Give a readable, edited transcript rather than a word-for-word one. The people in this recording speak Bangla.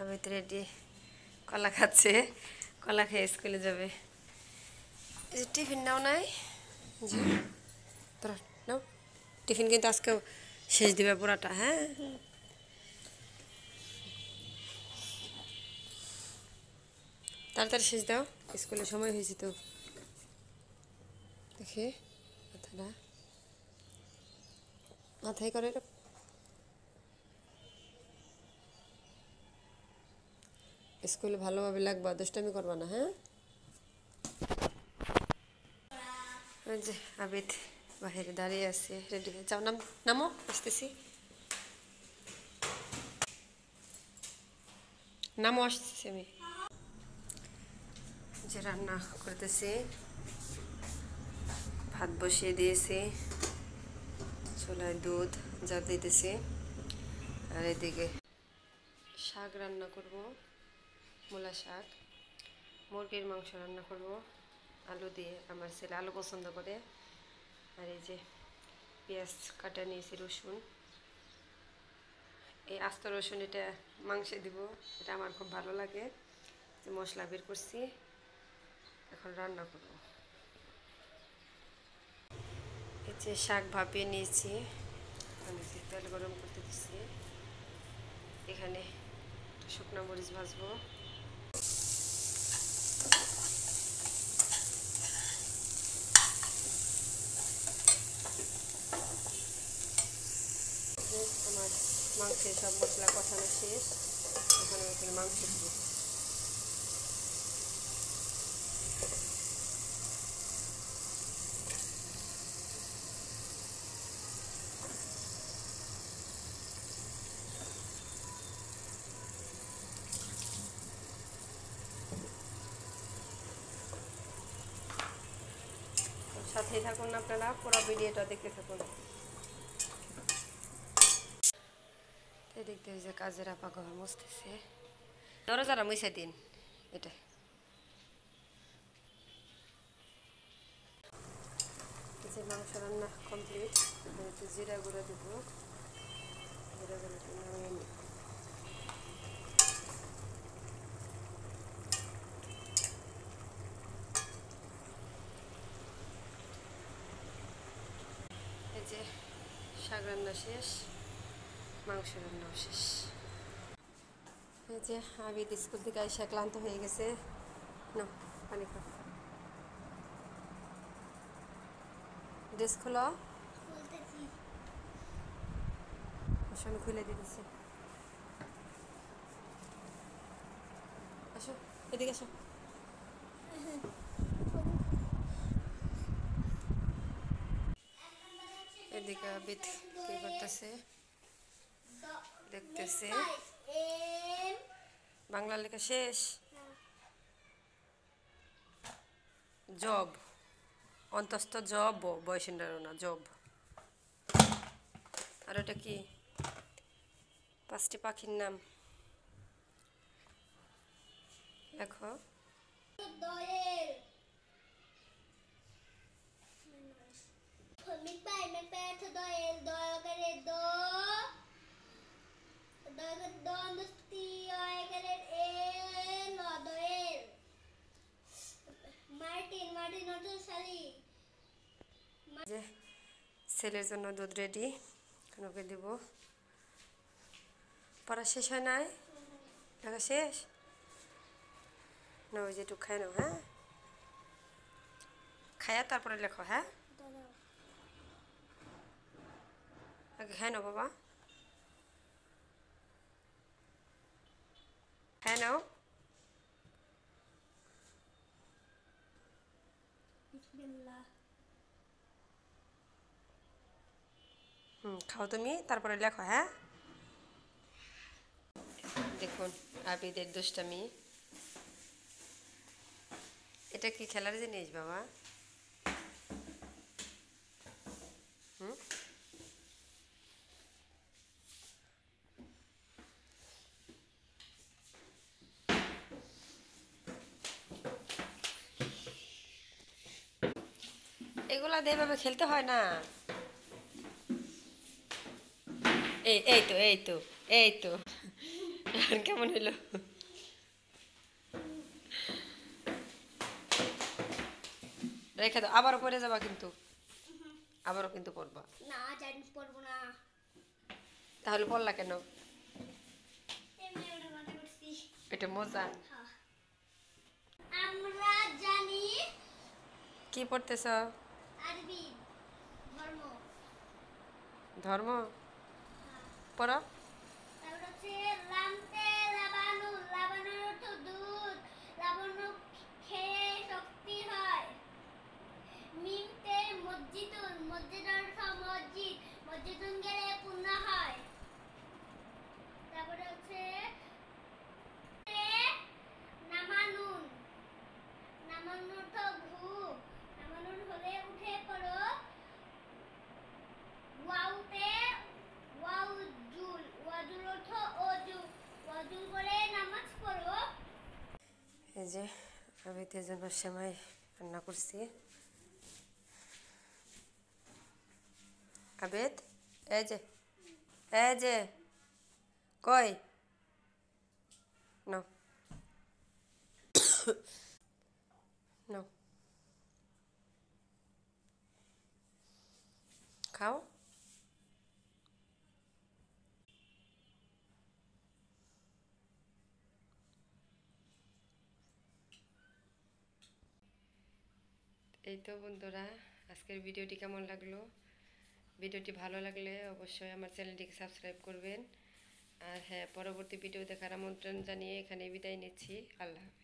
আমি তো রেডি, কলা খাচ্ছে, কলা খেয়ে স্কুলে যাবে। এই যে টিফিন নাও নাই, জি তোরা নাও টিফিন, কিন্তু আজকে শেষ দিবে পুরাটা। হ্যাঁ, তাড়াতাড়ি শেষ দাও, স্কুলের সময় হয়েছে তো। দেখে মাথাটা মাথায় করে স্কুলে ভালোভাবে লাগবা, দুষ্টামি করবা না। হ্যাঁ, ওই যে আবিদ বাহিরে দাঁড়িয়ে আছে, রেডি হয়ে যাও, নামো, আসতেছি, নামো, আসতেছি আমি। যে রান্না করতেছি, ভাত বসিয়ে দিয়েছি, চুলায় দুধ যা দিতেছি, আর এদিকে শাক রান্না করব, মূলা শাক, মুরগির মাংস রান্না করব আলু দিয়ে, আমার ছেলে আলু পছন্দ করে। আর এই যে পেঁয়াজ কাটা নিয়েছি, রসুন, এই আস্ত রসুন এটা মাংসে দিব, এটা আমার খুব ভালো লাগে। যে মশলা বের করছি, এখন রান্না করব। এই যে শাক ভাপিয়ে নিয়েছি, আমি তেল গরম করতে দিচ্ছি, এখানে শুকনো মরিচ ভাজবো। আমার মাংসের সব মশলা কষানো শেষ, এখন আমি এখানে মাংস দিব। সাথেই থাকুন আপনারা, পুরো ভিডিওটা দেখতে থাকুন। দেখতে যে কাজের আপা ঘর মুছতেছে, দরজাটা মুছে দিন। এটা যে মাংস রান্না কমপ্লিট, একটু জিরা গুঁড়ো দেবো, জিরা গুঁড়োটা নামিয়ে নিই। এই যে শাক রান্না শেষ, মাংস রান্নাও শেষ। এই যে আবিদ স্কুল থেকে এসে ক্লান্ত হয়ে গেছে, না পানি খাও, ড্রেস খোলো, আমি খুলে দিতেছি। আসো, এদিকে আসো। এদিকে আবিদ কি করতেছে দেখতেছে, বাংলা লেখা শেষ। জব, অন্তস্থ জব, বয়সেন্দ্র না জব। আর ওটা কি, 5টি পাখির নাম লেখো। যে ছেলের জন্য দুধ রেডি, ওকে দিব। পড়া শেষ হয় নাই, লেখা শেষ না, ওই যে একটু খাই নাও। হ্যাঁ, খায়া তারপরে লেখো। হ্যাঁ, আগে খাই নাও বাবা, খাই নাও। খাও তুমি, তারপরে লেখো। হ্যাঁ, দেখুন আবিদের দুষ্টামি, এটা কি খেলার জিনিস বাবা? এগুলা দিয়ে এভাবে খেলতে হয় না। এই এই তো এই তো এই তো আর কেমন হইলো? রেখে দাও, আবারও পরে যাবা কিন্তু, আবারও কিন্তু পড়বা। না জানি পড়বো না। তাহলে পড়লা কেন? এমনি ওটা মজা করছি। এটা মজা। হ্যাঁ। আমরা জানি কি পড়তেছ? আরবি ধর্ম। ধর্ম হ্যাঁ। পড়ো। তারপর হচ্ছে লামতে লাবানু, লাবানুর অর্থ দুধ, লাবানু খেয়ে শক্তি হয়। মিমতে মসজিদুন, মসজিদের অর্থ মসজিদ, মসজিদুন গেলে পূর্ণ হয়। তারপরে হচ্ছে নামানুন, নামানুন অর্থ ঘুম, নামানুন হলে উঠে পড়ো। ওয়াউতে ওয়াউজুল, ওয়াজুল অর্থ অজু, ওয়াজুল করে নামাজ পড়ো। এই যে আমি তো জন্য সেমাই রান্না করছি। আবেদ, এই যে, এই যে, কই নাও, নাও খাও। এই তো বন্ধুরা, আজকের ভিডিওটি কেমন লাগলো? ভিডিওটি ভালো লাগলে অবশ্যই আমার চ্যানেলটিকে সাবস্ক্রাইব করবেন। আর হ্যাঁ, পরবর্তী ভিডিও দেখার আমন্ত্রণ জানিয়ে এখানে বিদায় নিচ্ছি। আল্লাহ হাফেজ।